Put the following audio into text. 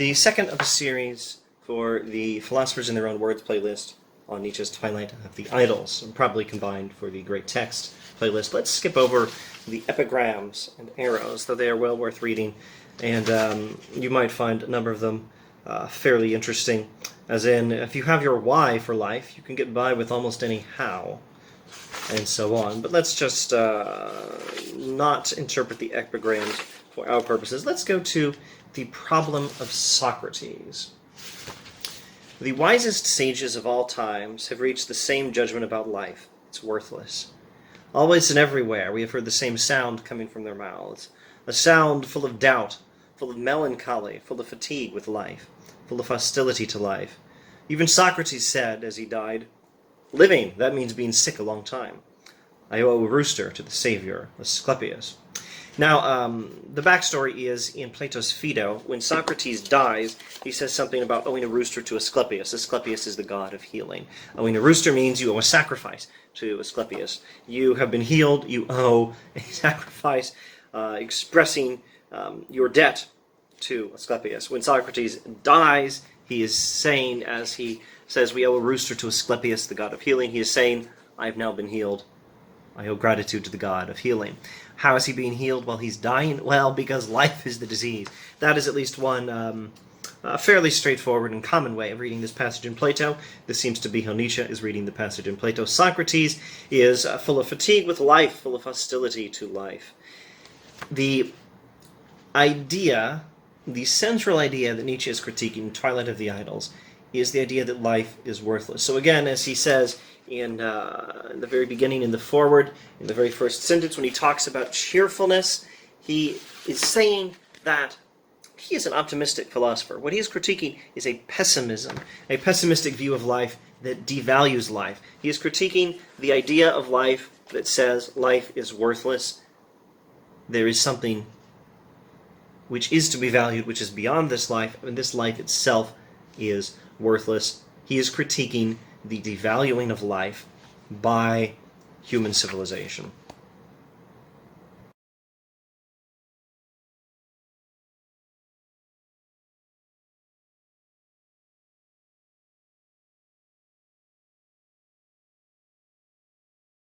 the second of a series for the Philosophers in Their Own Words playlist on Nietzsche's Twilight of the Idols, and probably combined for the Great Text playlist. Let's skip over the epigrams and arrows, though they are well worth reading, and you might find a number of them fairly interesting. As in, if you have your why for life, you can get by with almost any how, and so on. But let's just not interpret the epigrams for our purposes. Let's go to the problem of Socrates. The wisest sages of all times have reached the same judgment about life. It's worthless. Always and everywhere we have heard the same sound coming from their mouths. A sound full of doubt, full of melancholy, full of fatigue with life, full of hostility to life. Even Socrates said, as he died, "Living, that means being sick a long time. I owe a rooster to the savior, Asclepius." Now, the backstory is in Plato's Phaedo. When Socrates dies, he says something about owing a rooster to Asclepius. Asclepius is the god of healing. Owing a rooster means you owe a sacrifice to Asclepius. You have been healed, you owe a sacrifice, expressing your debt to Asclepius. When Socrates dies, he is saying, as he says, we owe a rooster to Asclepius, the god of healing, he is saying, I have now been healed. I owe gratitude to the god of healing. How is he being healed while he's dying? Well, because life is the disease. That is at least one fairly straightforward and common way of reading this passage in Plato. This seems to be how Nietzsche is reading the passage in Plato. Socrates is full of fatigue with life, full of hostility to life. The idea, the central idea that Nietzsche is critiquing in Twilight of the Idols is the idea that life is worthless. So again, as he says in the very beginning, in the foreword, in the very first sentence, when he talks about cheerfulness, he is saying that he is an optimistic philosopher. What he is critiquing is a pessimism, a pessimistic view of life that devalues life. He is critiquing the idea of life that says life is worthless. There is something which is to be valued, which is beyond this life, and this life itself is worthless. He is critiquing the devaluing of life by human civilization.